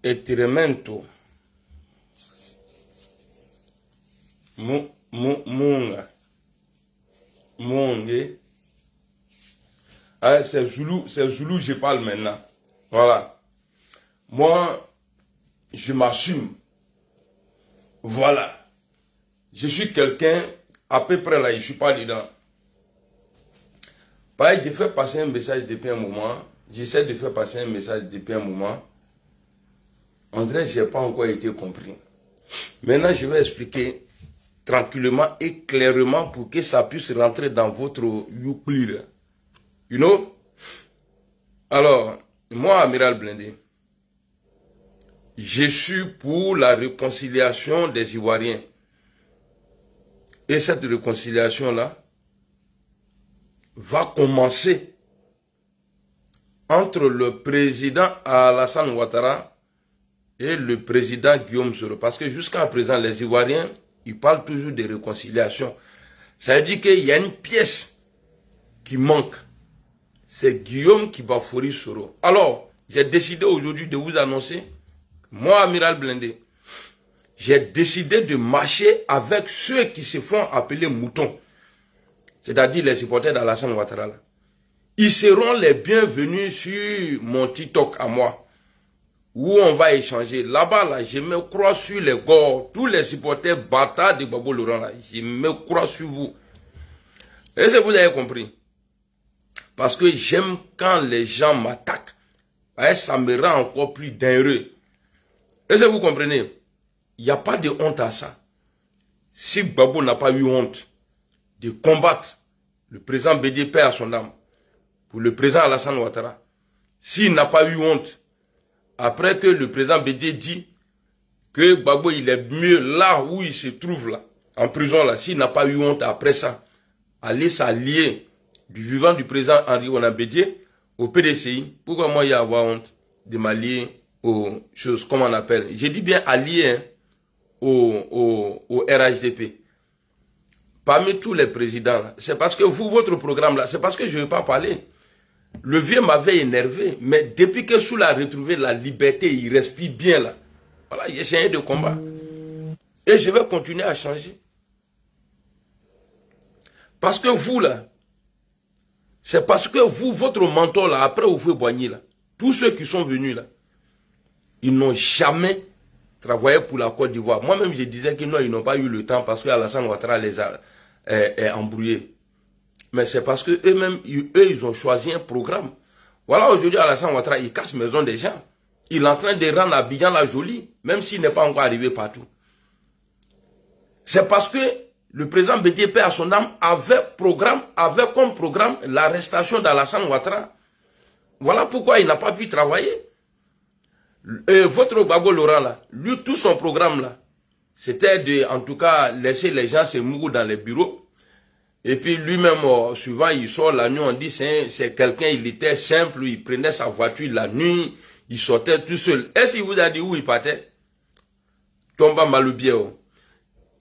e tremendo munga monge. Ah, c'est Zoulou, je parle maintenant. Voilà. Moi, je m'assume. Voilà. Je suis quelqu'un, à peu près là, je ne suis pas dedans. Pareil, j'ai fait passer un message depuis un moment. J'essaie de faire passer un message depuis un moment. On dirait que je n'ai pas encore été compris. Maintenant, je vais expliquer tranquillement et clairement pour que ça puisse rentrer dans votre youpli. You know? Alors, moi, Amiral Blindé, je suis pour la réconciliation des Ivoiriens. Et cette réconciliation-là va commencer entre le président Alassane Ouattara et le président Guillaume Soro. Parce que jusqu'à présent, les Ivoiriens, ils parlent toujours de réconciliation. Ça veut dire qu'il y a une pièce qui manque. C'est Guillaume qui va fourrer Soro. Alors, j'ai décidé aujourd'hui de vous annoncer, moi, Amiral Blindé, j'ai décidé de marcher avec ceux qui se font appeler moutons. C'est-à-dire les supporters d'Alassane Ouattara. Ils seront les bienvenus sur mon TikTok à moi, où on va échanger. Là-bas, là, je me crois sur les gars, tous les supporters bâtards de Gbagbo Laurent, là, je me crois sur vous. Est-ce que vous avez compris? Parce que j'aime quand les gens m'attaquent. Ça me rend encore plus dangereux. Est-ce que vous comprenez? Il n'y a pas de honte à ça. Si Gbagbo n'a pas eu honte de combattre le président Bédié, paix à son âme, pour le président Alassane Ouattara, s'il n'a pas eu honte, après que le président Bédié dit que Gbagbo il est mieux là où il se trouve là, en prison là, s'il n'a pas eu honte après ça, aller s'allier du vivant du président Henri Konan Bédié au PDCI, pourquoi moi il y a avoir honte de m'allier aux choses, comment on appelle, j'ai dit bien allier hein, au RHDP. Parmi tous les présidents, c'est parce que vous, votre programme là, c'est parce que je ne veux pas parler. Le vieux m'avait énervé, mais depuis que Soula a retrouvé la liberté, il respire bien là. Voilà, il essaie de combat. Et je vais continuer à changer. Parce que vous là, c'est parce que vous, votre mentor là, après vous faites boigner là, tous ceux qui sont venus là, ils n'ont jamais travaillé pour la Côte d'Ivoire. Moi-même, je disais que non, ils n'ont pas eu le temps parce que Alassane Ouattara les a embrouillés. Mais c'est parce que eux-mêmes, ils ont choisi un programme. Voilà, aujourd'hui, Alassane Ouattara, il casse maison des gens. Il est en train de rendre Abidjan la jolie, même s'il n'est pas encore arrivé partout. C'est parce que le président Bédié, paix à son âme, avait comme programme l'arrestation d'Alassane Ouattara. Voilà pourquoi il n'a pas pu travailler. Votre Gbagbo Laurent là, lui, tout son programme là, c'était de, en tout cas, laisser les gens se mourir dans les bureaux. Et puis lui-même, souvent, il sort la nuit, on dit c'est quelqu'un, il était simple, il prenait sa voiture la nuit, il sortait tout seul. Est-ce qu'il vous a dit où il partait? Tomba Maloubier.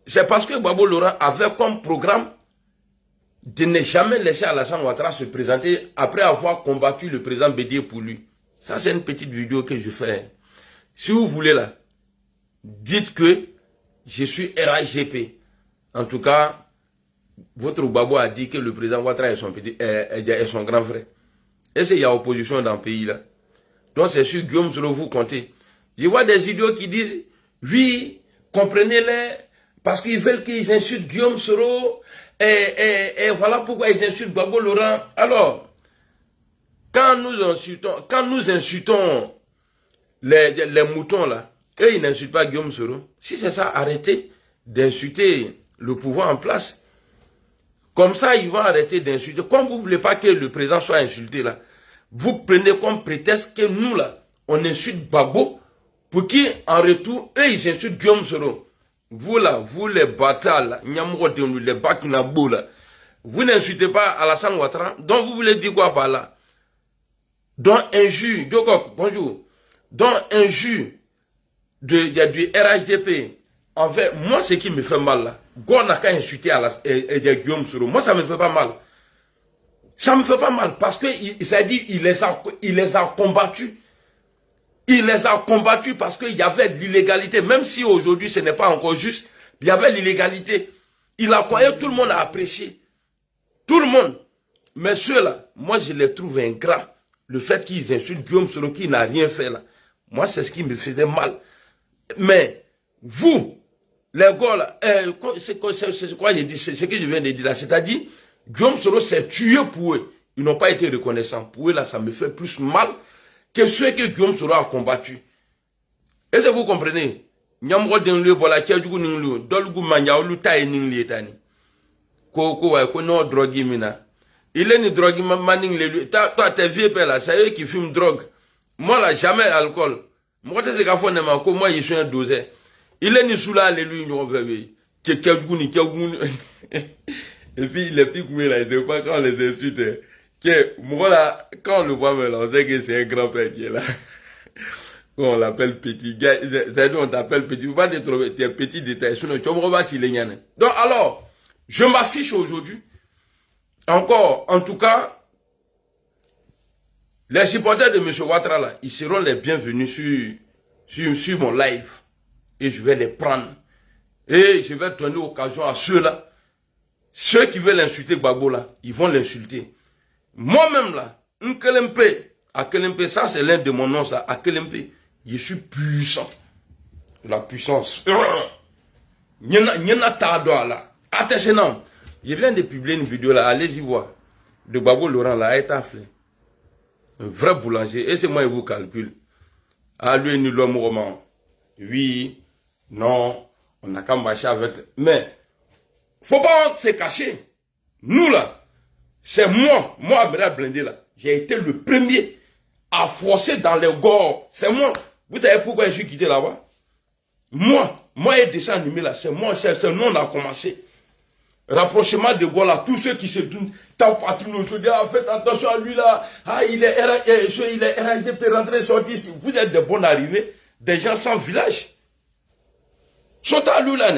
C'est parce que Gbagbo Laurent avait comme programme de ne jamais laisser Alassane Ouattara se présenter après avoir combattu le président Bédié pour lui. Ça, c'est une petite vidéo que je fais. Si vous voulez là, dites que je suis RHGP. En tout cas, votre Gbagbo a dit que le président Ouattara est son grand frère. Est-ce qu'il y a opposition dans le pays là? Donc c'est sur Guillaume Soro vous comptez. Je vois des idiots qui disent, oui, comprenez-les, parce qu'ils veulent qu'ils insultent Guillaume Soro, et voilà pourquoi ils insultent Gbagbo Laurent. Alors, quand nous insultons les moutons là, eux ils n'insultent pas Guillaume Soro. Si c'est ça, arrêtez d'insulter le pouvoir en place. Comme ça, ils vont arrêter d'insulter. Comme vous ne voulez pas que le président soit insulté là, vous prenez comme prétexte que nous là, on insulte Gbagbo pour qu'en retour, eux ils insultent Guillaume Soro. Vous là, vous les bâtards là, les Bakinabo là, vous n'insultez pas Alassane Ouattara. Donc vous voulez dire quoi par là? Dans un jus, bonjour, dans un jus du RHDP, en fait, moi ce qui me fait mal là, Gon n'a qu'à insulter Guillaume Soro, moi ça me fait pas mal. Ça me fait pas mal parce que ça dit il les a combattus. Il les a combattus parce qu'il y avait l'illégalité. Même si aujourd'hui ce n'est pas encore juste, il y avait l'illégalité. Il a croyé, tout le monde a apprécié. Tout le monde. Mais ceux-là, moi je les trouve ingrats. Le fait qu'ils insultent Guillaume Soro qui n'a rien fait là. Moi c'est ce qui me faisait mal. Mais vous, les gars là, c'est quoi j'ai dit, c'est ce que je viens de dire là. C'est-à-dire, Guillaume Soro s'est tué pour eux. Ils n'ont pas été reconnaissants. Pour eux là, ça me fait plus mal que ceux que Guillaume Soro a combattu. Est-ce que vous comprenez? Nyamgo dengle bola tchajugu ninglu, dolgu manjaolu tae ningli etani. Ko no drogue mina. Il est ni drogue maning le toi t'es vieux père là, c'est eux qui fument drogue. Moi là jamais alcool. Moi t'es qu'à fond ma ko moi je suis un dosé. Il est ni soula le lui no vewe. Tchajugu ni tchajugu. Et puis les petits coups là, c'est pas quand les insulte. Que moi là quand on le voit là, on sait que c'est un grand-père qui est là. On l'appelle petit. C'est-à-dire on t'appelle petit. Faut pas te trouver tes petits détails. Sinon, tu vas me rebattre les gars. Donc alors, je m'affiche aujourd'hui. Encore, en tout cas, les supporters de M. Ouattara là, ils seront les bienvenus sur mon live. Et je vais les prendre. Et je vais donner occasion à ceux-là. Ceux qui veulent insulter Gbagbo là, ils vont l'insulter. Moi-même là, à Kelempe, ça c'est l'un de mon nom ça, à Kelempe. Je suis puissant. La puissance. Je viens de publier une vidéo là, allez-y voir. De Gbagbo Laurent là, étaflé. Un vrai boulanger. Et c'est moi qui vous calcule. Ah, lui, nous l'homme roman. Oui, non, on n'a qu'à marcher avec. Mais, faut pas se cacher. Nous là, c'est moi, Amiral Blindé là. J'ai été le premier à forcer dans les gorges. C'est moi. Vous savez pourquoi je suis quitté là-bas? Moi et dessin animé là, c'est moi, c'est nous on a commencé. Rapprochement de Gaulle là, tous ceux qui se tournent, tant patron, je dis, ah, faites attention à lui là, ah, il est RHD, rentrer, sortir ici. Vous êtes de bons arrivés, des gens sans village. Sota lui là,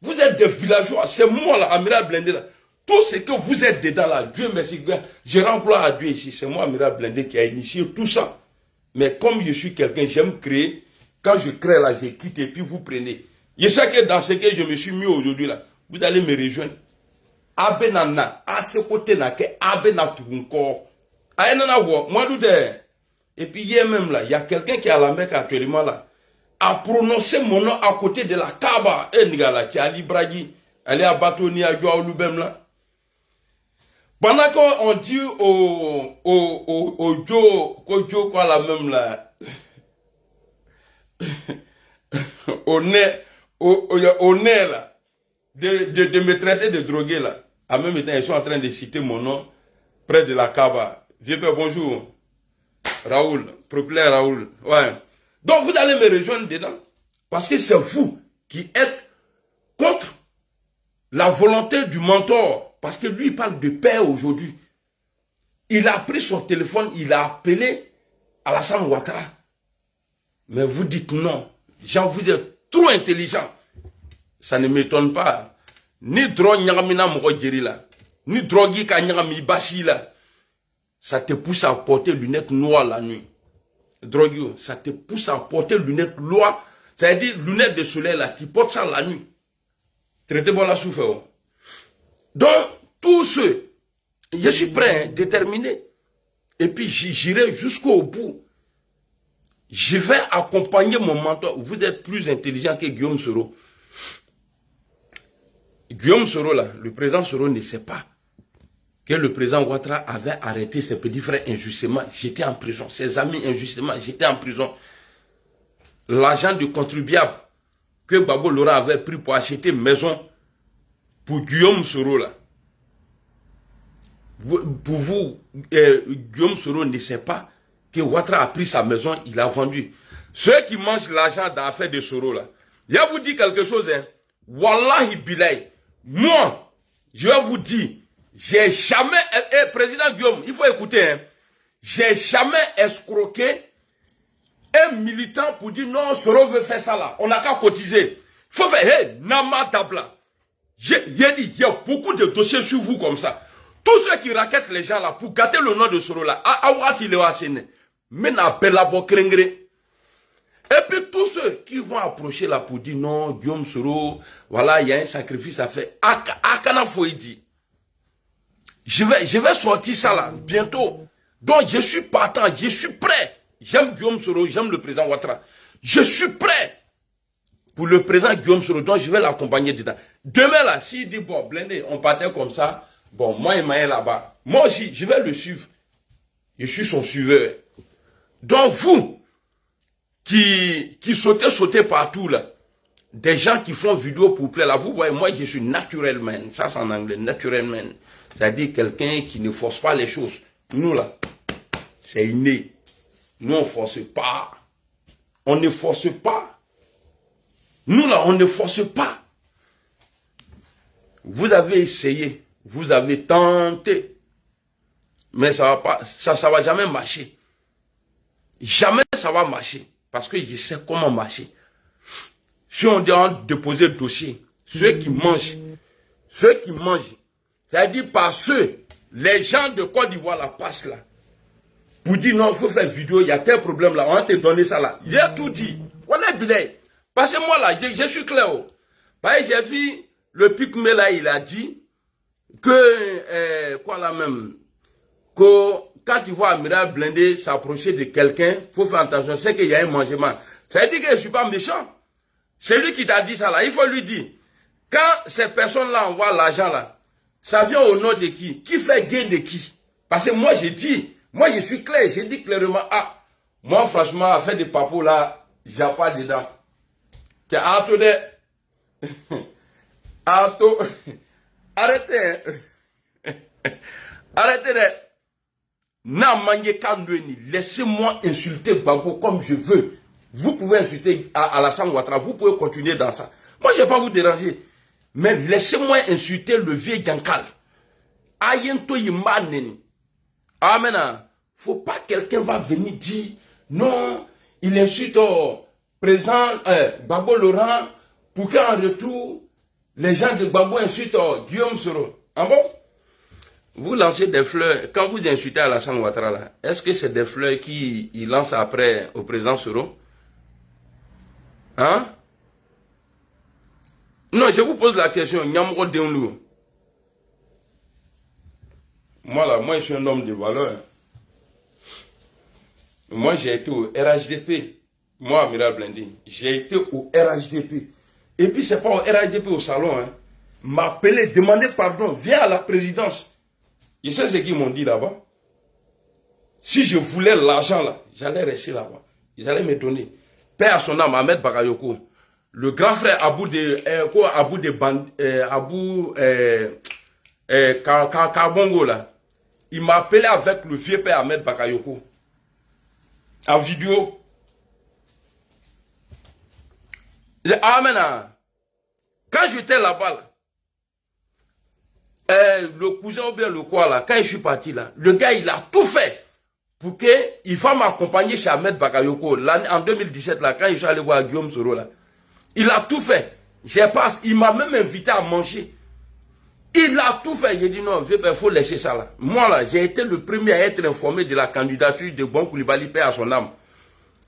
vous êtes des villageois, c'est moi là, Amiral Blindé là. Tout ce que vous êtes dedans là, Dieu merci, je rends gloire à Dieu ici, c'est moi, Amiral Blindé, qui a initié tout ça. Mais comme je suis quelqu'un, j'aime créer. Quand je crée là, je quitte et puis vous prenez. Je sais que dans ce que je me suis mis aujourd'hui là, vous allez me rejoindre. Abenana, à ce côté là, que Abena tout encore. Aïnana wo, moi tout est. Et puis hier même là, il y a quelqu'un qui est à la Mecque actuellement là, a prononcé mon nom à côté de la Kaaba. Et Nigala, qui est Ali Bragi, elle est à Batoni, à Joao Lubem là. Pendant qu'on dit au Joe, quoi la même là, au nez là, de me traiter de drogué là. En même temps, ils sont en train de citer mon nom près de la Kaaba. Je fais bonjour. Raoul, propriétaire Raoul. Ouais. Donc vous allez me rejoindre dedans. Parce que c'est vous qui êtes contre la volonté du mentor. Parce que lui, il parle de paix aujourd'hui. Il a pris son téléphone, il a appelé Alassane Ouattara. Mais vous dites non. Jean, vous êtes trop intelligent. Ça ne m'étonne pas. Ni drogue nyagamina mourodjeri là. Ni drogue ka nyagami bashi là. Ça te pousse à porter lunettes noires la nuit. Drogue, ça te pousse à porter lunettes noires. C'est-à-dire lunettes de soleil là. Tu portes ça la nuit. Traitez bon la souffle. Donc, tous ceux, je suis prêt, déterminé. Et puis, j'irai jusqu'au bout. Je vais accompagner mon mentor. Vous êtes plus intelligent que Guillaume Soro. Guillaume Soro, là, le président Soro ne sait pas que le président Ouattara avait arrêté ses petits frères injustement. J'étais en prison. Ses amis injustement, j'étais en prison. L'argent du contribuable que Gbagbo Laurent avait pris pour acheter une maison pour Guillaume Soro là. Pour vous, Guillaume Soro ne sait pas que Ouattara a pris sa maison, il a vendu. Ceux qui mangent l'argent d'affaires de Soro là, je vais vous dire quelque chose, hein. Wallahi bilay. Moi, je vais vous dire, j'ai jamais, président Guillaume, il faut écouter, hein. J'ai jamais escroqué un militant pour dire non, Soro veut faire ça là. On n'a qu'à cotiser. Il faut faire, hey, Nama Tabla. J'ai dit, il y a beaucoup de dossiers sur vous comme ça. Tous ceux qui raquettent les gens là pour gâter le nom de Soro là, Awati le Asene, mais n'a bella bo krengre. Et puis tous ceux qui vont approcher là pour dire non, Guillaume Soro, voilà, il y a un sacrifice à faire. Akana Foidi. Je vais sortir ça là, bientôt. Donc je suis partant, je suis prêt. J'aime Guillaume Soro, j'aime le président Ouattara. Je suis prêt pour le président Guillaume Soro, donc je vais l'accompagner dedans. Demain là, s'il dit bon, blindé, on partait comme ça, bon, moi et Maël là-bas, moi aussi, je vais le suivre. Je suis son suiveur. Donc vous, qui sautez partout là, des gens qui font vidéo pour plaire là, vous voyez, moi je suis natural man, ça c'est en anglais, natural man. C'est-à-dire quelqu'un qui ne force pas les choses. Nous là, c'est inné. Nous on ne force pas. On ne force pas. Nous là, on ne force pas. Vous avez essayé, vous avez tenté, mais ça va pas, ça va jamais marcher. Jamais ça va marcher, parce que je sais comment marcher. Si on dit déposer le dossier, ceux qui mangent, c'est-à-dire par les gens de Côte d'Ivoire la passent là, pour dire non, il faut faire vidéo, il y a tel problème là, on va te donner ça là. J'ai tout dit. On est bien. Parce que moi là, je suis clair. Parce que j'ai vu le Picmé là, il a dit que, quoi là même, que quand tu vois Amiral Blindé s'approcher de quelqu'un, il faut faire attention, c'est qu'il y a un mangement. Ça veut dire que je ne suis pas méchant. C'est lui qui t'a dit ça là. Il faut lui dire, quand ces personnes-là envoient l'argent là, ça vient au nom de qui? Qui fait gain de qui? Parce que moi j'ai dit, moi je suis clair, j'ai dit clairement, ah, moi franchement, à faire des papos là, j'ai pas dedans. Attendez. Arrêtez. Arrêtez. Laissez-moi insulter Gbagbo comme je veux. Vous pouvez insulter Alassane Ouattara, vous pouvez continuer dans ça. Moi, je ne vais pas vous déranger. Mais laissez-moi insulter le vieux Gankal. Ayento Yimaneni. Amen. Faut pas que quelqu'un va venir dire non, il insulte président Gbagbo Laurent pour qu'en retour, les gens de Gbagbo insultent Guillaume Soro. Ah bon? Vous lancez des fleurs, quand vous insultez Alassane Ouattara là, est-ce que c'est des fleurs qu'il lance après au président Soro? Hein? Non, je vous pose la question, Nyamro Deunlou. Moi là, moi je suis un homme de valeur. Moi j'ai été au RHDP. Moi, Amiral Blindé, j'ai été au RHDP. Et puis c'est pas au RHDP au salon, hein. M'appeler, demander pardon, viens à la présidence. Et c'est ce qu'ils m'ont dit là-bas. Si je voulais l'argent là, j'allais rester là-bas. Ils allaient me donner. Père à son âme, Ahmed Bakayoko. Le grand frère Karbongo là. Il m'a appelé avec le vieux père Ahmed Bakayoko. En vidéo. Amen. Quand j'étais là-bas, le cousin ou bien le quoi là, quand je suis parti là, le gars il a tout fait pour qu'il va m'accompagner chez Ahmed Bakayoko. En 2017 là, quand je suis allé voir Guillaume Soro là, il a tout fait. Il m'a même invité à manger. Il a tout fait. J'ai dit non, il faut laisser ça là. Moi là, j'ai été le premier à être informé de la candidature de Bon Koulibaly, paix à son âme.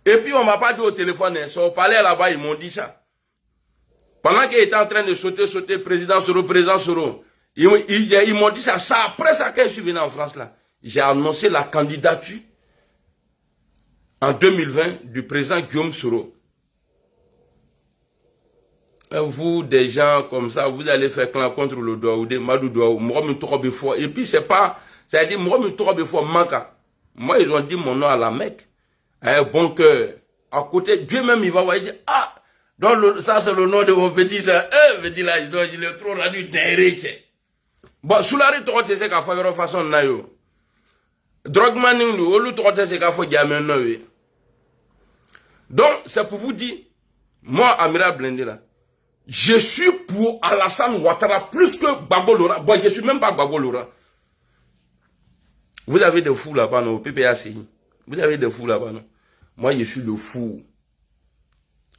Et puis on m'a pas dit au téléphone, hein, au palais là-bas, ils m'ont dit ça. Pendant qu'il était en train de sauter, président Soro, ils m'ont dit ça. Ça, après ça, quand je suis venu en France là, j'ai annoncé la candidature en 2020 du président Guillaume Soro. Vous, des gens comme ça, vous allez faire clan contre le Douaoudé, Madou Douaou, et puis c'est pas, ça veut dire, moi, ils ont dit mon nom à la Mecque. Bon cœur. À côté, Dieu même, il va voir, il dit, ah, donc ça c'est le nom de mon petit, ça, petit là, il est trop rendu d'Eric. Bon, sous la rue, tu sais qu'à faire façon nayo. Drogman, nous, au lieu de sais qu'à faire gamin, donc, c'est pour vous dire, moi, Amiral Blindé là, je suis pour Alassane Ouattara plus que Gbagbo Laurent. Bon, je suis même pas Gbagbo Laurent. Vous avez des fous là-bas, non, au PPACI. Vous avez des fous là-bas, non. Moi, je suis le fou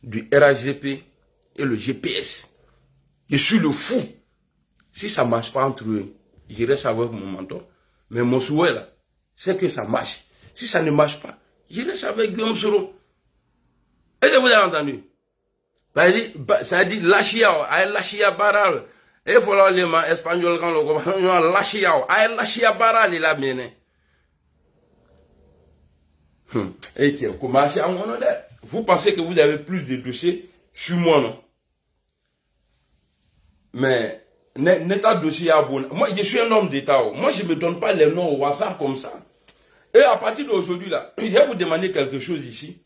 du RHGP et le GPS. Je suis le fou. Si ça ne marche pas entre eux, je reste avec mon mentor. Mais mon souhait là, c'est que ça marche. Si ça ne marche pas, je reste avec Guillaume Soro. Est-ce que vous avez entendu? Ça dit Lachiao, aïe Lachia Baral. Et il faut aller en espagnol quand le gouvernement Lachiao, aïe Lachia Baral, il a bien. Et tiens, comment c'est à mon nom? Vous pensez que vous avez plus de dossiers sur moi, non? Mais, n'est pas dossier à bon. Moi, je suis un homme d'État. Moi, je ne me donne pas les noms au hasard comme ça. Et à partir d'aujourd'hui, là, je vais vous demander quelque chose ici.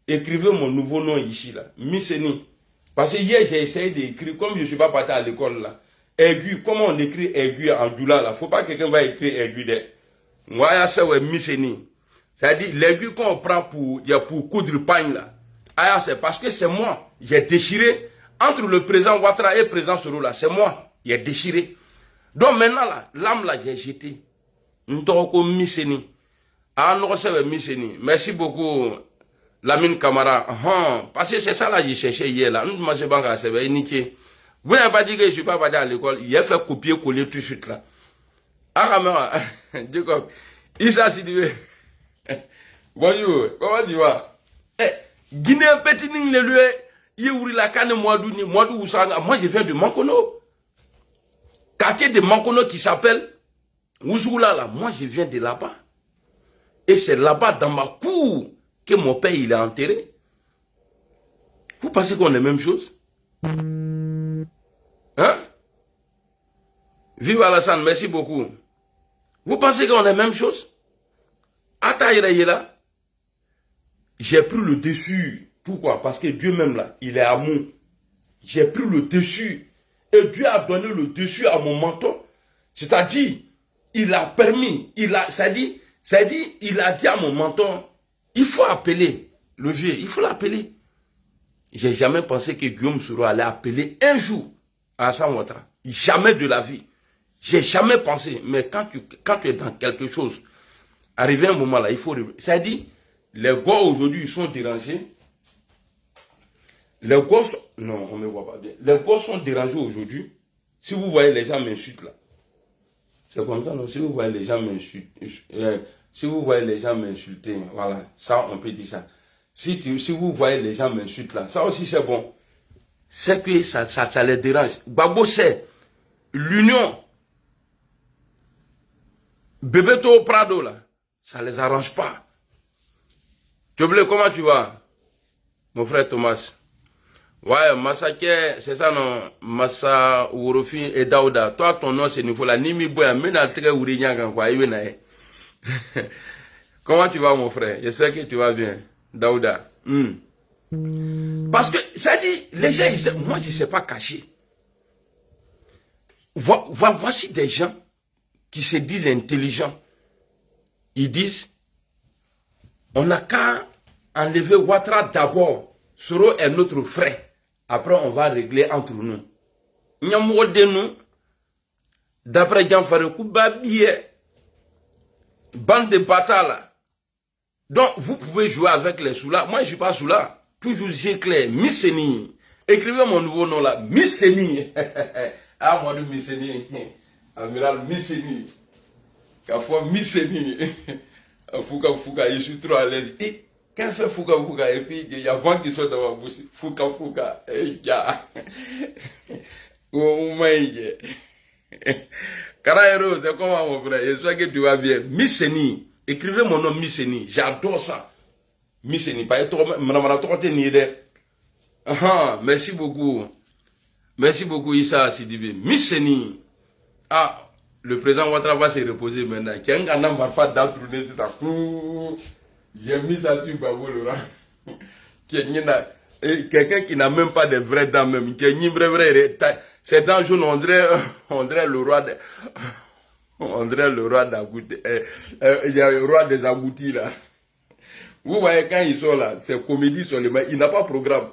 Écrivez mon nouveau nom ici, là. Misseni. Parce que hier, j'ai essayé d'écrire, comme je ne suis pas parti à l'école, là. Aigu, comment on écrit aigu en doula, là? Faut pas que quelqu'un va écrire aigu de. Moi, ça, ouais, Misseni. C'est-à-dire, l'aigu qu'on prend pour coudre pagne, là. Ah, c'est parce que c'est moi. J'ai déchiré. Entre le président Ouattara et le président Soro, là, c'est moi. Il a déchiré. Donc maintenant, là, l'âme, là, j'ai jeté. Ntoko Misseni. Ah, non, c'est Misseni. Merci beaucoup, Lamine Camara. Parce que c'est ça, là, j'ai cherché hier, là. Vous n'avez pas dit que je ne suis pas parti à l'école. Il a fait copier-coller tout de suite, là. Ah, caméra. D'accord. Issa Sidibé. Bonjour. Comment tu vas? Guinée, petit ning, le lieu. Moi, je viens de Mankono. Quartier de Mankono qui s'appelle Ouzoula, là. Moi, je viens de là-bas. Et c'est là-bas, dans ma cour, que mon père, il est enterré. Vous pensez qu'on est la même chose? Hein? Vive Alassane, merci beaucoup. Vous pensez qu'on est la même chose? Ataïraïe là, j'ai pris le dessus. Pourquoi? Parce que Dieu même là, il est amour. J'ai pris le dessus. Et Dieu a donné le dessus à mon menton. C'est-à-dire, il a permis, il a dit à mon menton, il faut appeler le vieux, il faut l'appeler. J'ai jamais pensé que Guillaume Soro allait appeler un jour à Alassane Ouattara. Jamais de la vie. J'ai jamais pensé. Mais quand tu es dans quelque chose, arrivé un moment là, il faut... C'est-à-dire, les gars aujourd'hui, ils sont dérangés. Les gosses, non, on ne me voit pas bien. Les gosses sont dérangés aujourd'hui. Si vous voyez les gens m'insultent là. C'est comme ça, non? Si vous voyez les gens m'insulter, si vous voyez les gens m'insulter, voilà, ça, on peut dire ça. Si vous voyez les gens m'insultent là, ça aussi c'est bon. C'est que ça les dérange. Gbagbo, c'est l'union. Bebeto Prado là, ça les arrange pas. Toblé, comment tu vas? Mon frère Thomas. Ouais, Massake, c'est ça non? Massa Ourofi et Daouda. Toi, ton nom, c'est niveau là. Nimi Boya, mena très ourignan, quoi. Comment tu vas, mon frère? J'espère que tu vas bien. Daouda. Parce que, ça dit, les gens, moi, je ne sais pas cacher. Voici des gens qui se disent intelligents. Ils disent, on n'a qu'à enlever Ouattara d'abord. Soro est notre frère. Après, on va régler entre nous. Nous, d'après Jean-Faré Koubabiye, bande de bâtards. Donc, vous pouvez jouer avec les Soula. Moi, je ne suis pas Soula. Toujours j'ai clair. Misseni. Écrivez mon nouveau nom là. Misseni. Ah, mon nom Misseni. Amiral Misseni. Kafou Misseni. Fouka, je suis trop à l'aise. Quand fait Fouka, et puis il y a vent qui sont dans ma bouche. Fouka, et ya. Oh my. Karaero, c'est comment mon frère? J'espère que tu vas bien. Misseni. Écrivez mon nom Misseni. J'adore ça. Misseni. Pas trop, merci beaucoup. Merci beaucoup, Issa Sidibé. Misseni. Ah, le président Ouattara va se reposer maintenant. J'ai mis ça sur Babo Laurent. Quelqu'un qui n'a même pas de vraies dents même. Ces dents jaunes, on dirait le roi de... On dirait le roi d'Agouti. Il y a le roi des Agoutis là. Vous voyez quand ils sont là, c'est comédie sur les mains. Il n'a pas de programme.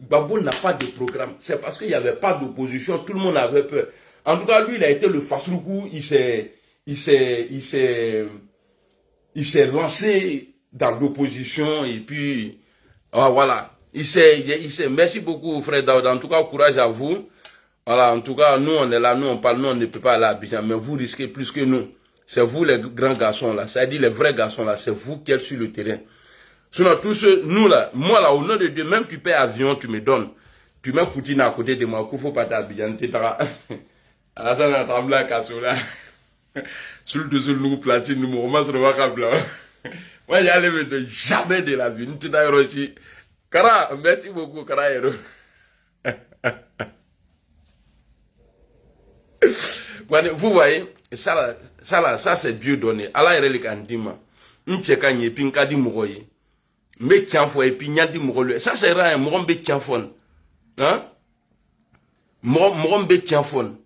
Babo n'a pas de programme. C'est parce qu'il n'y avait pas d'opposition. Tout le monde avait peur. En tout cas, lui, il a été le Fasroukou. Il s'est lancé dans l'opposition et puis voilà. Merci beaucoup, frère Daoud. En tout cas, courage à vous. Voilà, en tout cas, nous, on est là, nous, on parle, nous, on ne peut pas aller à Abidjan, mais vous risquez plus que nous. C'est vous, les grands garçons, là. C'est-à-dire les vrais garçons, là. C'est vous qui êtes sur le terrain. Sinon, tous ceux, nous là, moi là, au nom de Dieu, même tu payes avion, tu me donnes. Tu mets Poutine à côté de moi, qu'il faut pas t'habiller, tu t'as. Ah, ça n'a pas la casse là. Sur le dessus, nous platine, nous romans sur le câble là. Moi, j'allais me dire jamais de la vie. Nous t'as reçu. Kara, merci beaucoup, Kara Hero. Vous voyez, ça c'est Dieu donné. Allah est le candima. N'tcheka nye pinka di mouroye. Me tianfo et puis nyandi mourole. Ça c'est rien, mourombe tianfon. Hein? Mourombe tianfon.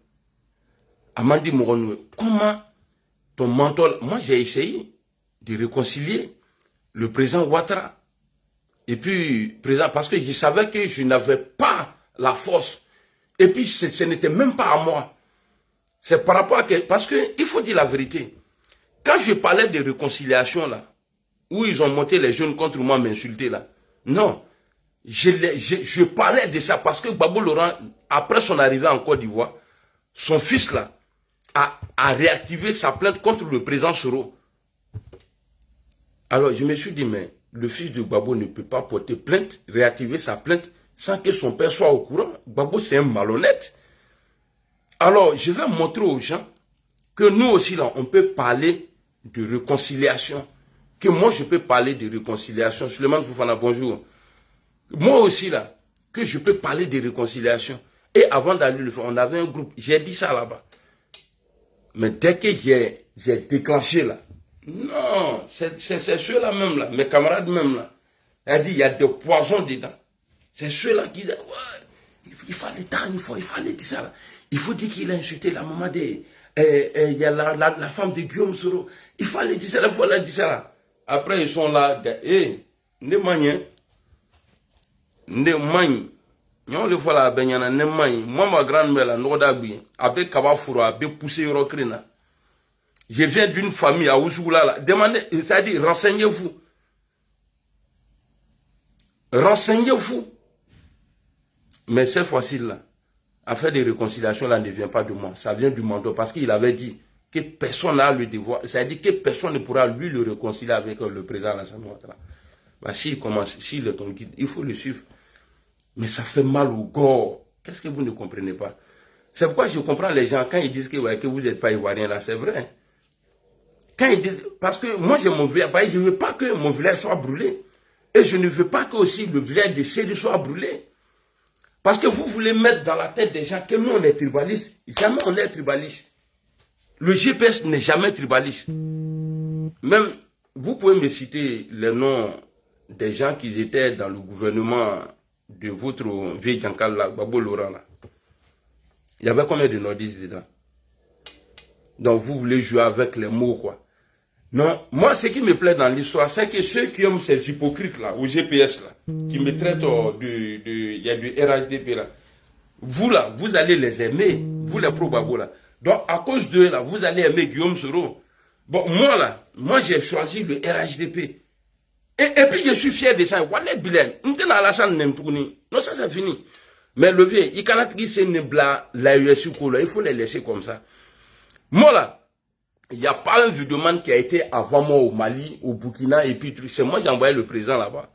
Amandi mouronwe. Comment ton mentor, moi j'ai essayé de réconcilier le président Ouattara. Et puis, président, parce que je savais que je n'avais pas la force. Et puis, ce n'était même pas à moi. C'est par rapport à que, parce que, il faut dire la vérité. Quand je parlais de réconciliation là, où ils ont monté les jeunes contre moi, m'insulter là, non. Je parlais de ça parce que Gbagbo Laurent, après son arrivée en Côte d'Ivoire, son fils là, a réactivé sa plainte contre le président Soro. Alors, je me suis dit, mais le fils de Gbagbo ne peut pas porter plainte, réactiver sa plainte, sans que son père soit au courant. Gbagbo, c'est un malhonnête. Alors, je vais montrer aux gens que nous aussi, là, on peut parler de réconciliation. Que moi, je peux parler de réconciliation. Suleiman Foufana, bonjour. Moi aussi, là, que je peux parler de réconciliation. Et avant d'aller le faire, on avait un groupe. J'ai dit ça là-bas. Mais dès que j'ai déclenché, là, non, c'est ceux-là même, là, mes camarades même, là. Elle dit, il y a des poisons dedans. C'est ceux-là qui disent, ouais, il fallait il fallait dire ça, là. Il faut dire qu'il a insulté la maman de... Il y a la femme de Guillaume Soro. Il fallait dire ça, il fallait dire ça, là. Après, ils sont là, ne magne, non le fois là, ne magne. Moi, ma grand-mère, là, Nodabi, avec Kabafuro, avec poussé Eurocrina. Je viens d'une famille à Ouzoula, là. Demandez, c'est-à-dire, renseignez-vous. Renseignez-vous. Mais cette fois-ci, là, affaire de réconciliation, là, ne vient pas de moi. Ça vient du mentor, parce qu'il avait dit que personne n'a le devoir. C'est-à-dire que personne ne pourra lui le réconcilier avec le président Alassane Ouattara. Bah, s'il commence, s'il est ton guide, il faut le suivre. Mais ça fait mal au corps. Qu'est-ce que vous ne comprenez pas? C'est pourquoi je comprends les gens quand ils disent que, ouais, que vous n'êtes pas ivoirien, là, c'est vrai. Quand ils disent, parce que moi j'ai mon village, je ne veux pas que mon village soit brûlé. Et je ne veux pas que aussi le village de Sédou soit brûlé. Parce que vous voulez mettre dans la tête des gens que nous on est tribalistes. Jamais on est tribaliste. Le GPS n'est jamais tribaliste. Même, vous pouvez me citer les noms des gens qui étaient dans le gouvernement de votre vieil Djankal là, Gbagbo Laurent là. Il y avait combien de nordistes dedans? Donc vous voulez jouer avec les mots quoi. Non, moi ce qui me plaît dans l'histoire, c'est que ceux qui aiment ces hypocrites là, au GPS là, qui me traitent il y a du RHDP là, vous là, vous allez les aimer, vous les pro-Gbagbo là. Donc à cause d'eux là, vous allez aimer Guillaume Soro. Bon, moi là, moi j'ai choisi le RHDP. Et puis je suis fier de ça. Wallet bilan, non ça c'est fini. Mais le vieux, il cannot glisser une bla la USU il faut les laisser comme ça. Moi là, il n'y a pas un vidéoman qui a été avant moi au Mali, au Burkina, et puis c'est moi qui ai envoyé le président là-bas.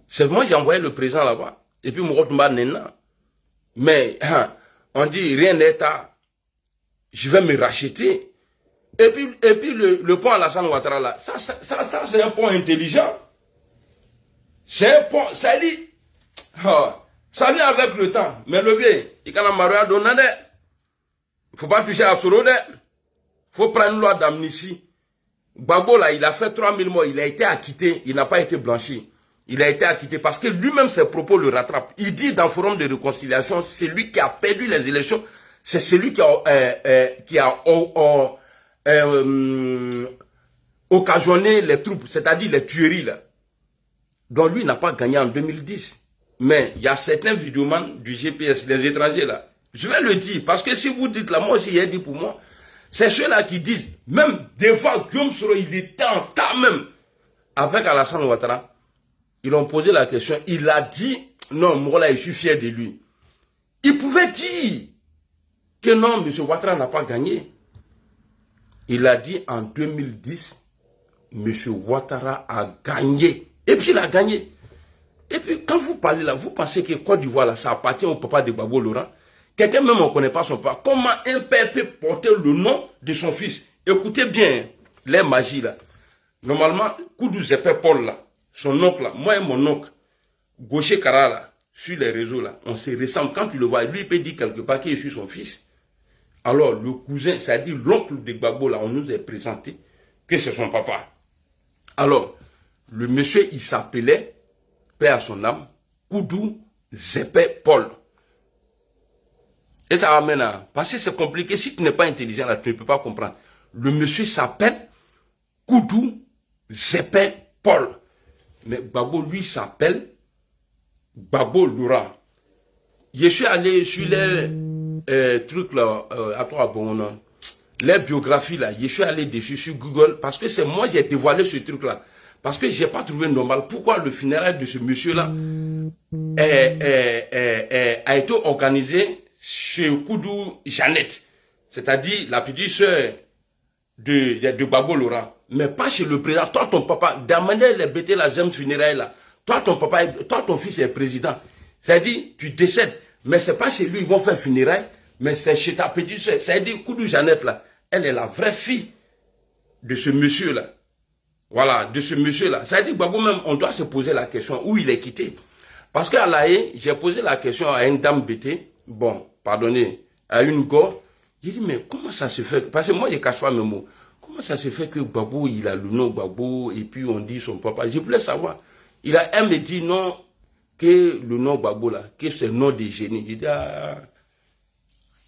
C'est moi qui ai envoyé le président là-bas. Et puis Mourotumba Nena. Mais on dit rien n'est à. Je vais me racheter. Et puis le pont Alassane Ouattara là, ça c'est un pont intelligent. C'est un pont, ça dit, ça vient avec le temps. Mais le vieux, il y a un mariage donné. Il ne faut pas toucher à Soro. Il faut prendre une loi d'amnistie. Gbagbo là, il a fait 3000 morts, il a été acquitté, il n'a pas été blanchi. Il a été acquitté parce que lui-même ses propos le rattrapent. Il dit dans le forum de réconciliation, c'est lui qui a perdu les élections, c'est celui qui a occasionné les troupes, c'est-à-dire les tueries là. Donc lui n'a pas gagné en 2010. Mais il y a certains vidéomans du GPS, les étrangers là. Je vais le dire, parce que si vous dites là, moi aussi j'ai dit pour moi, c'est ceux-là qui disent, même devant Guillaume Soro, il était en tas même, avec Alassane Ouattara. Ils ont posé la question, il a dit, non, moi là, je suis fier de lui. Il pouvait dire que non, M. Ouattara n'a pas gagné. Il a dit en 2010, M. Ouattara a gagné. Et puis il a gagné. Et puis quand vous parlez là, vous pensez que Côte d'Ivoire là, ça appartient au papa de Gbagbo Laurent. Quelqu'un même ne connaît pas son papa. Comment un père peut porter le nom de son fils? Écoutez bien, les magies là. Normalement, Koudou Zepé Paul là, son oncle là, moi et mon oncle, Gaucher Kara là, sur les réseaux là, on se ressemble. Quand tu le vois, lui il peut dire quelque part qu'il est son fils. Alors le cousin, c'est-à-dire l'oncle de Gbagbo là, on nous a présenté que c'est son papa. Alors, le monsieur il s'appelait, paix à son âme, Koudou Zepé Paul. Et ça ramène à... Parce que c'est compliqué, si tu n'es pas intelligent là, tu ne peux pas comprendre. Le monsieur s'appelle Koudou Zepé Paul. Mais Gbagbo, lui, s'appelle Gbagbo Laurent. Je suis allé sur les trucs là, à toi, bon, les biographies là, je suis allé dessus sur Google parce que c'est moi qui ai dévoilé ce truc là. Parce que je n'ai pas trouvé normal. Pourquoi le funérail de ce monsieur là a été organisé chez Koudou Jeannette, c'est-à-dire la petite soeur de Gbagbo Laurent, mais pas chez le président. Toi, ton papa, d'amener les bêtés, la zème funéraire là, toi, ton fils est président. C'est-à-dire, tu décèdes, mais c'est pas chez lui, ils vont faire funérailles, mais c'est chez ta petite soeur. C'est-à-dire, Koudou Jeannette là, elle est la vraie fille de ce monsieur là. Voilà, de ce monsieur là. C'est-à-dire, Gbagbo même, on doit se poser la question où il est quitté. Parce qu'à La Haye, j'ai posé la question à une dame bêtée, bon, pardonnez, à une go. J'ai dit, mais comment ça se fait? Parce que moi, je ne cache pas mes mots. Comment ça se fait que Gbagbo, il a le nom Gbagbo, et puis on dit son papa? Je voulais savoir. Elle me dit non, que le nom Gbagbo là, que c'est le nom des génies. J'ai dit, ah.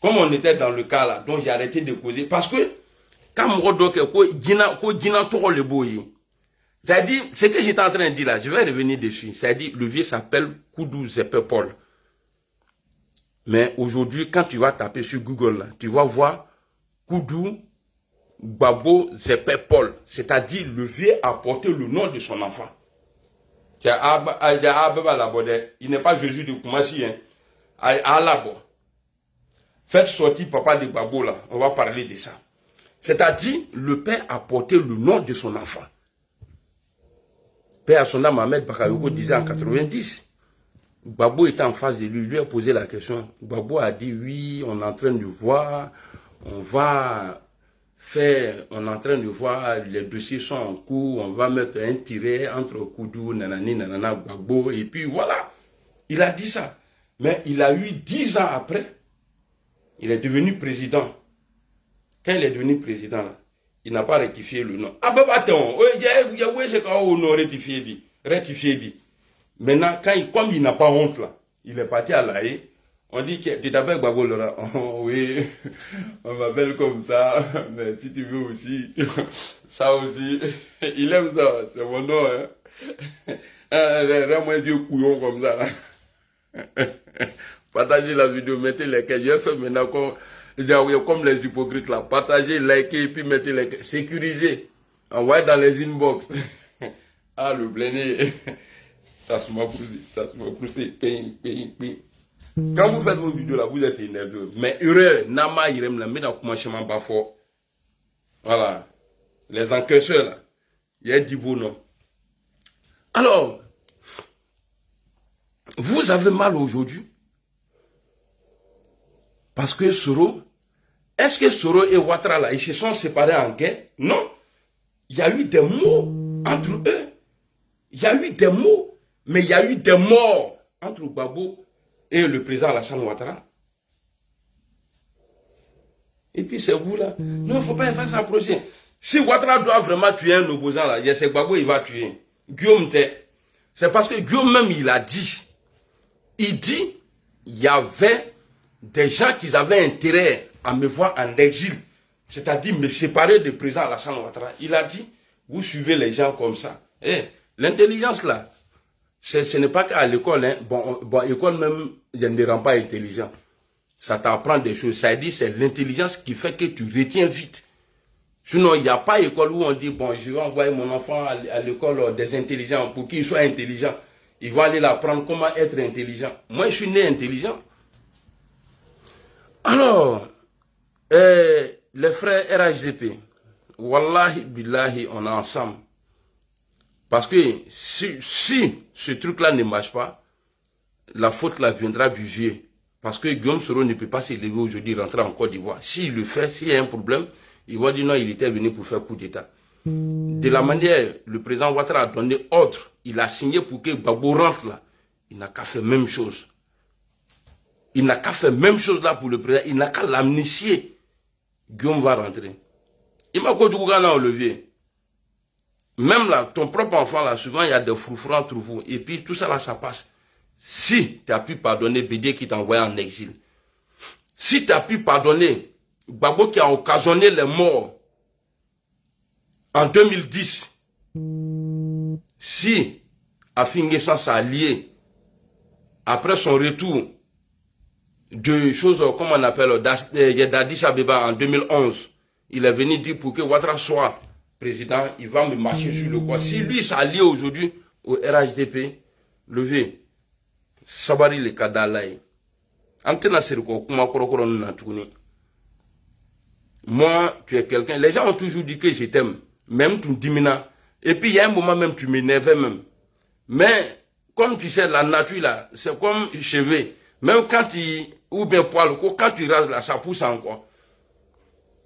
Comme on était dans le cas là, donc j'ai arrêté de causer. Parce que, quand on dit que le boy, c'est-à-dire, ce que j'étais en train de dire là, je vais revenir dessus. C'est-à-dire, le vieux s'appelle Koudou Zepé Paul. Mais aujourd'hui, quand tu vas taper sur Google, là, tu vas voir Koudou Gbagbo Zepé Paul. C'est-à-dire, le vieux a porté le nom de son enfant. Il n'est pas Jésus de Koumassi. Hein. Faites sortir papa de Gbagbo là. On va parler de ça. C'est-à-dire, le père a porté le nom de son enfant. Père à son âme, Ahmed Bakayoko disait en 90. Gbagbo était en face de lui, lui a posé la question. Gbagbo a dit oui, on est en train de voir, on est en train de voir, les dossiers sont en cours, on va mettre un tiret entre Koudou, nanani, nanana, Gbagbo, et puis voilà. Il a dit ça. Mais il a eu 10 ans après, il est devenu président. Quand il est devenu président, là, il n'a pas rectifié le nom. Ah, bah, attends, c'est quand on a rectifié dit. Maintenant, comme il n'a pas honte là, il est parti à La Haye. On dit que tu t'appelles Gbagbo Laurent. Oh, oui, on m'appelle comme ça, mais si tu veux aussi, ça aussi, il aime ça, c'est mon nom. Rends-moi Dieu couillon comme ça. Partagez la vidéo, mettez les likes. Je fais maintenant comme les hypocrites là. Partagez, likez et puis mettez les likes. Sécurisez. Envoyez dans les inbox. Ah, le blêné. Ça se m'a poussé. Quand vous faites vos vidéos là, vous êtes énerveux. Mais heureux, Nama Irem la met dans le commencement bas fort. Voilà. Les encaisseurs là. Il y a dit vos noms. Alors, vous avez mal aujourd'hui. Parce que Soro, est-ce que Soro et Ouattara là, ils se sont séparés en guerre? Non. Il y a eu des mots entre eux. Il y a eu des mots. Mais il y a eu des morts entre Gbagbo et le président Alassane Ouattara. Et puis c'est vous là. Non, il ne faut pas s'approcher. Si Ouattara doit vraiment tuer un opposant là, c'est Gbagbo il va tuer. Guillaume c'est parce que Guillaume même il a dit. Il dit, il y avait des gens qui avaient intérêt à me voir en exil. C'est-à-dire me séparer du président Alassane Ouattara. Il a dit, vous suivez les gens comme ça. L'intelligence là, ce n'est pas qu'à l'école, hein. Bon, l'école même, elle ne rend pas intelligent. Ça t'apprend des choses. Ça dit, c'est l'intelligence qui fait que tu retiens vite. Sinon, il n'y a pas d'école où on dit, bon, je vais envoyer mon enfant à l'école des intelligents pour qu'il soit intelligent. Il va aller l'apprendre comment être intelligent. Moi, je suis né intelligent. Alors, les frères RHDP, Wallahi, Billahi, on est ensemble. Parce que si ce truc-là ne marche pas, la faute là viendra du vieux. Parce que Guillaume Soro ne peut pas s'élever aujourd'hui, rentrer en Côte d'Ivoire. S'il le fait, s'il y a un problème, il va dire non, il était venu pour faire coup d'État. De la manière, le président Ouattara a donné ordre, il a signé pour que Gbagbo rentre là. Il n'a qu'à faire même chose. Il n'a qu'à faire même chose là pour le président. Il n'a qu'à l'amnistier. Guillaume va rentrer. Il m'a dit Gougana Olivier. Même là, ton propre enfant là, souvent il y a des froufrous entre vous. Et puis tout ça là, ça passe. Si tu as pu pardonner Bédié qui t'a envoyé en exil. Si tu as pu pardonner Gbagbo qui a occasionné les morts en 2010. Si Afingé sans s'allier après son retour de choses, comme on appelle, d'Addis Abeba en 2011, il est venu dire pour que Ouattara soit président, il va me marcher sur le quoi. Si lui s'allie aujourd'hui au RHDP, levé, Sabari le Kadalaï, moi, tu es quelqu'un, les gens ont toujours dit que je t'aime, même tu me dimines. Et puis il y a un moment même, tu m'énervais même. Mais, comme tu sais, la nature là, c'est comme cheveux. Même quand tu, ou bien poil, quand tu rases là, ça pousse encore.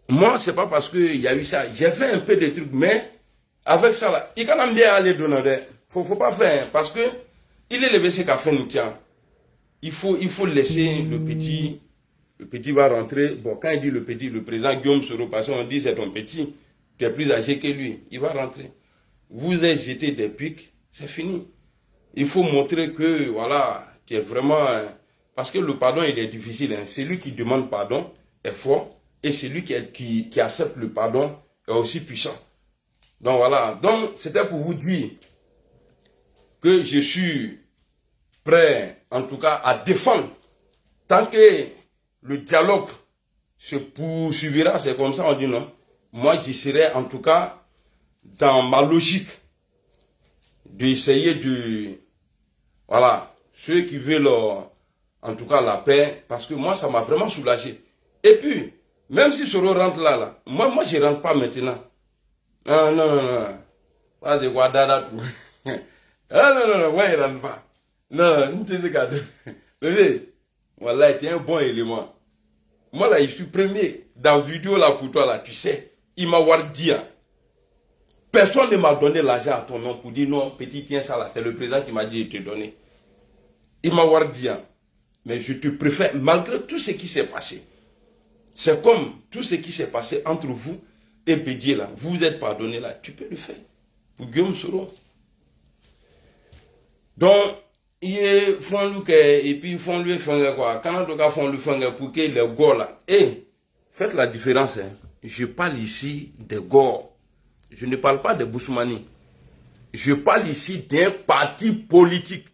Moi, c'est pas parce qu'il y a eu ça. J'ai fait un peu de trucs, mais avec ça là, il quand même bien aller donner. Faut pas faire, parce que il est levé ce qu'a fait nous tient. Il faut laisser le petit va rentrer. Bon, quand il dit le petit, le président Guillaume Soro, parce qu'on dit c'est ton petit, tu es plus âgé que lui, il va rentrer. Vous êtes jeté des pics, c'est fini. Il faut montrer que, voilà, tu es vraiment... Parce que le pardon, il est difficile. Hein. Celui qui demande pardon est fort. Et celui qui accepte le pardon est aussi puissant. Donc voilà. Donc, c'était pour vous dire que je suis prêt, en tout cas, à défendre. Tant que le dialogue se poursuivra, c'est comme ça, on dit non. Moi, je serai, en tout cas, dans ma logique d'essayer de... Voilà, ceux qui veulent, en tout cas, la paix, parce que moi, ça m'a vraiment soulagé. Et puis, même si Soro rentre là, moi, je ne rentre pas maintenant. Non. Pas de Guadada, tout. Non, moi, il ne rentre pas. Non, ne te regarde. Voilà, tu es un bon élément. Moi, là, je suis premier dans la vidéo là pour toi, là, tu sais. Il m'a dit, personne ne m'a donné l'argent à ton nom pour dire non, petit, tiens ça là. C'est le président qui m'a dit de te donner. Il m'a dit, mais je te préfère, malgré tout ce qui s'est passé. C'est comme tout ce qui s'est passé entre vous et Bédié là. Vous vous êtes pardonné là, tu peux le faire. Pour Guillaume Soro. Donc, ils font le et puis ils font le faire quoi. Quand on font le faire pour que les gars là. Et faites la différence. Hein. Je parle ici des gars. Je ne parle pas des Boussoumani. Je parle ici d'un parti politique.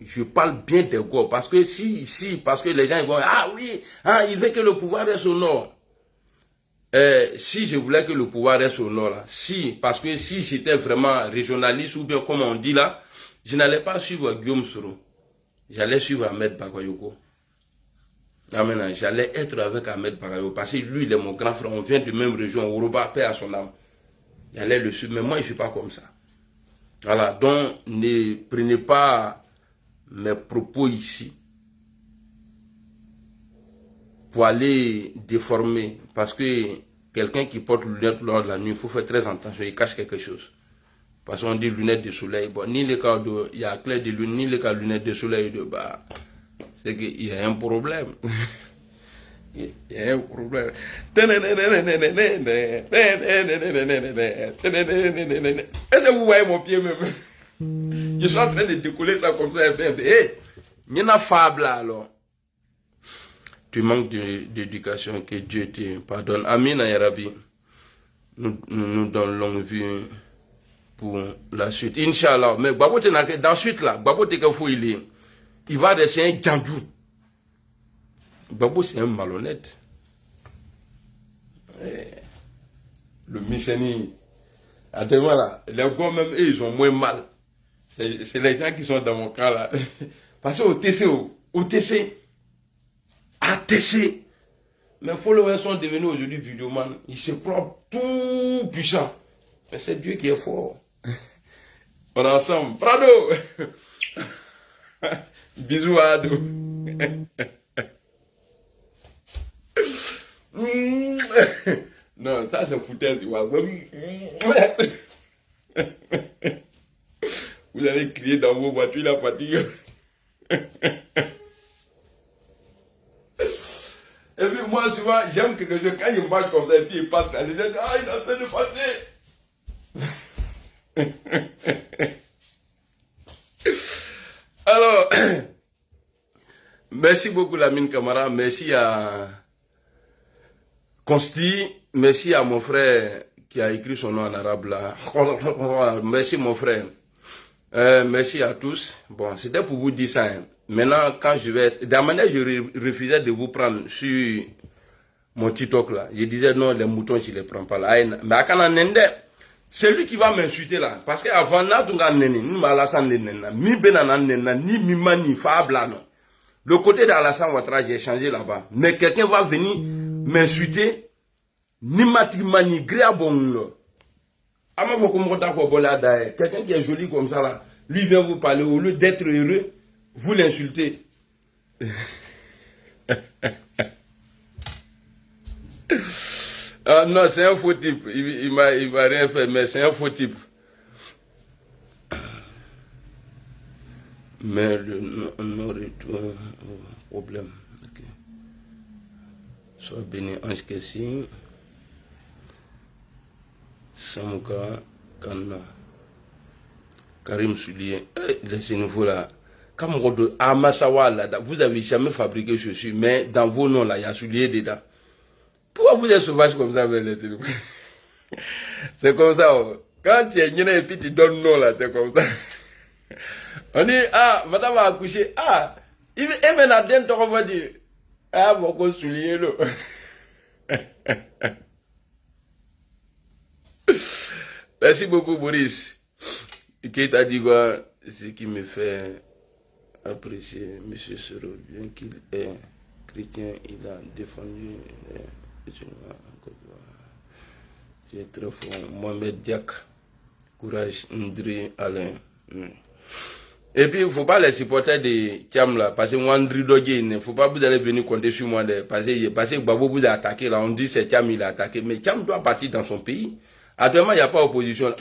Je parle bien des gars. Parce que parce que les gens ils vont, ah oui, il veut que le pouvoir reste au nord. Si je voulais que le pouvoir reste au nord, là, parce que si j'étais vraiment régionaliste ou bien comme on dit là, je n'allais pas suivre Guillaume Soro. J'allais suivre Ahmed Bakayoko. Amen. J'allais être avec Ahmed Bakayoko parce que lui, il est mon grand frère. On vient de même région, Ouroba, paix à son âme. J'allais le suivre, mais moi, je ne suis pas comme ça. Voilà. Donc, ne prenez pas mes propos ici pour aller déformer. Parce que quelqu'un qui porte lunettes lors de la nuit, il faut faire très attention, il cache quelque chose. Parce qu'on dit lunettes de soleil. Bon, ni les cas de, il y a clair de lune, ni les cas de lunettes de soleil de bas. C'est qu'il y a un problème. Il y a un problème. Est-ce que vous voyez mon pied même? Je suis en train de décoller ça comme ça. Il y en a fable là alors. Tu manques d'éducation, que Dieu te pardonne. Amin, Ayarabi. Nous donnons longue vie pour la suite. Inch'Allah. Mais Gbagbo dans la suite là, Gbagbo il va rester un djandjou. Gbagbo c'est un malhonnête. Le Micheni. Attends là, les gars même eux, ils ont moins mal. C'est les gens qui sont dans mon camp là. Parce qu'au TC, ATC, mes followers sont devenus aujourd'hui vidéoman. Ils se croient tout puissants. Mais c'est Dieu qui est fort. On est ensemble. Prado. Bisous à Ado. Non, ça c'est foutaise, tu vois. Vous allez crier dans vos voitures la fatigue. Et puis moi souvent j'aime quelque chose, quand il marche comme ça et puis il passe là, je dis ah il est en train de passer. Alors, merci beaucoup Lamine Camara, merci à Consti, merci à mon frère qui a écrit son nom en arabe là. Merci mon frère. Merci à tous. Bon, c'était pour vous dire ça. Hein. Maintenant, quand je vais... De la manière, je refusais de vous prendre sur mon TikTok là. Je disais non, les moutons, je ne les prends pas là. Mais à Kananende, c'est lui qui va m'insulter là. Parce qu'avant, le côté d'Alassane Ouattara, j'ai changé là-bas. Mais quelqu'un va venir m'insulter. Quelqu'un qui est joli comme ça là, lui vient vous parler, au lieu d'être heureux, vous l'insultez. Ah non, c'est un faux type. Il m'a rien fait, mais c'est un faux type. Mais le non-retour problème. Okay. Sois béni, Ange Kessi. Samouka, Kana, Karim Soulier, les nouveaux là. Comme vous n'avez jamais fabriqué chaussures, mais dans vos noms là, il y a Soulier dedans. Pourquoi vous êtes sauvage comme ça avec les nouveaux? C'est comme ça. Oh. Quand tu es gêné et puis tu donnes nom là, c'est comme ça. On dit, ah, madame a accouché, ah, il est maintenant, on va dire, ah, mon Soulier là. Merci beaucoup, Boris. Qui t'a dit quoi? Ce qui me fait apprécier M. Soro, bien qu'il est chrétien, il a défendu les musulmans en Côte d'Ivoire. J'ai très fort. Mohamed Diak, courage, Ndri Alain. Et puis, il ne faut pas les supporter de Thiam là, parce que moi, Ndri Dogé, il ne faut pas vous allez venir compter sur moi, parce que Babo vous a attaqué là, on dit c'est Thiam, il a attaqué, mais Thiam doit partir dans son pays. Actuellement, il n'y a pas d'opposition.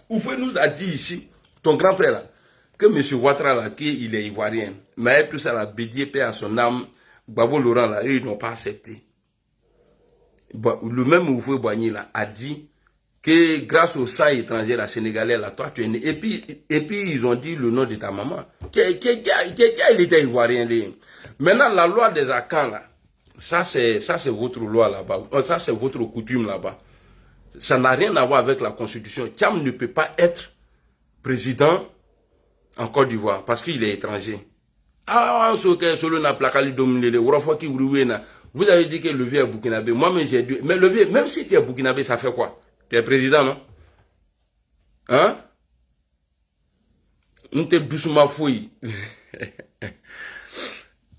Oufé nous a dit ici, ton grand-père là, que M. Ouattara là, qu'il est ivoirien. Mais tout ça, la bédié paix à son âme, Babo Laurent là, ils n'ont pas accepté. Le même Oufé Boigny là a dit que grâce au sang étranger, la Sénégalais là, toi tu es né. Et puis ils ont dit le nom de ta maman. Il était ivoirien. Maintenant, la loi des Akans là, ça c'est votre loi là-bas. Ça c'est votre coutume là-bas. Ça n'a rien à voir avec la constitution. Thiam ne peut pas être président en Côte d'Ivoire parce qu'il est étranger. Ah, vous avez dit que le vieux est burkinabé. Moi-même j'ai dit, mais le vieux, même si tu es burkinabé, ça fait quoi? Tu es président, non? Hein? On te doucement fouille.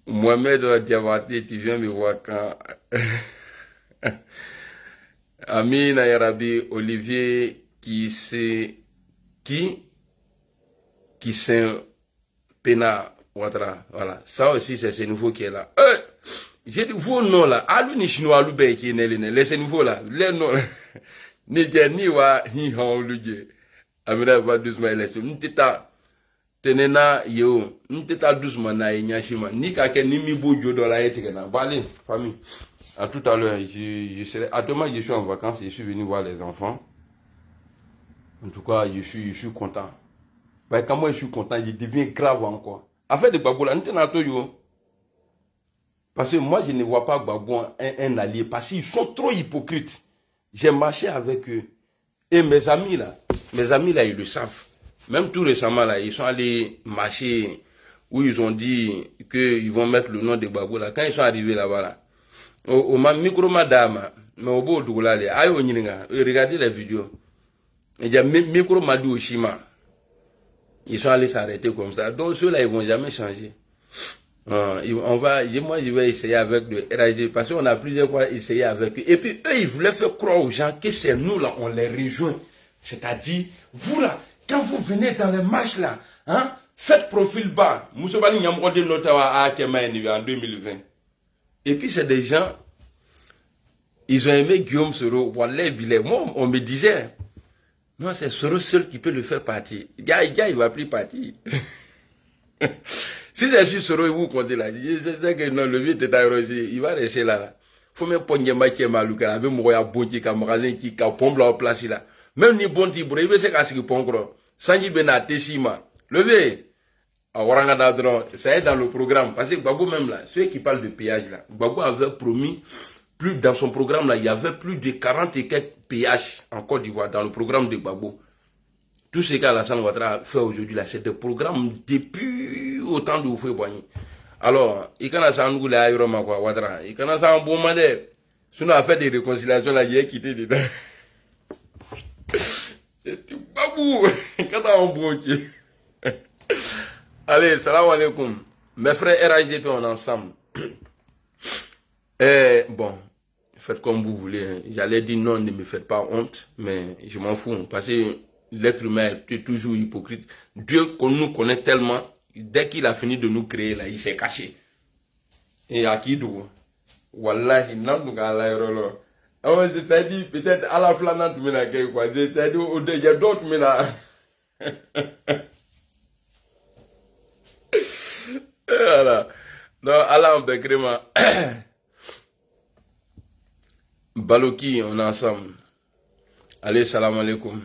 Mohamed Diabaté, tu viens me voir quand. Amina Yarabi, Olivier, qui s'est Pena Ouattara. Voilà. Ça aussi, c'est ce nouveau qui est là. J'ai dit, vos noms là, Alou ni chinois, Alou Bey qui est né, les nouveaux là, les noms là. Ni ni wa, ni han Oludje. Amina va doucement élection. N'teta, tenena yo, n'teta doucement na inyashima. Ni kake ni mi bo jodo la etikena. Allez, famille. À tout à l'heure, je serai. À demain, je suis en vacances, je suis venu voir les enfants. En tout cas, je suis content. Bah, quand moi je suis content, je deviens grave encore. Affaire de Gbagbo là, parce que moi je ne vois pas Gbagbo un allié, parce qu'ils sont trop hypocrites. J'ai marché avec eux. Et mes amis là, ils le savent. Même tout récemment là, ils sont allés marcher où ils ont dit qu'ils vont mettre le nom de Gbagbo là. Quand ils sont arrivés là-bas là, au micro madame, mais au beau doula là, regardez les vidéos. Il y a micro madou au Shima. Ils sont allés s'arrêter comme ça. Donc ceux-là, ils vont jamais changer. Moi, je vais essayer avec le RAD parce qu'on a plusieurs fois essayé avec eux. Et puis eux, ils voulaient faire croire aux gens que c'est nous là, on les rejoint C'est-à-dire, vous là, quand vous venez dans les matchs là, hein, faites profil bas. Moussobali Nyamrode Notawa à Kemaïni en 2020. Et puis c'est des gens, ils ont aimé Guillaume Soro. Voilà, moi, on me disait, non, c'est Soro seul qui peut le faire partir. Gars, il va plus partir. Si c'est juste Soro, vous comptez là. Je sais que non, le vieux était arrosé, il va rester là. Faut même pas Nyama qui est malouka, avec Mouya Bonti, qui a magasin qui a pompe là au place là. Même ni Bonti, pour il c'est qu'à ce qu'il pongro. Sanji Bena Tessima. Levez. Ça est dans le programme. Parce que Gbagbo même là, ceux qui parlent de péage là, Gbagbo avait promis, plus dans son programme là, il y avait plus de 40 et quelques péages en Côte d'Ivoire dans le programme de Gbagbo. Tout ce qu'Alassane Ouattara fait aujourd'hui là, c'est des programmes depuis autant de Oufoué-Boigny. Alors, il y a un goût là, il y a un bon mandat. Sinon, à faire des réconciliations là, il est quitté dedans. C'est tout Babou. Quand on a un bon qui. Allez, salam alaikum. Mes frères RHDP, on est ensemble. Bon, faites comme vous voulez. J'allais dire non, ne me faites pas honte, mais je m'en fous. Parce que l'être humain est toujours hypocrite. Dieu nous connaît tellement, dès qu'il a fini de nous créer, là, il s'est caché. Et à qui d'où? Wallah, il n'a pas l'aéroport. Alors, c'est-à-dire, peut-être à la flanante, mais là, quoi. C'est-à-dire, il y a d'autres, mais là. Voilà. Non, Allah en Bekrema. Baloki, on est ensemble. Allez, salam alaikum.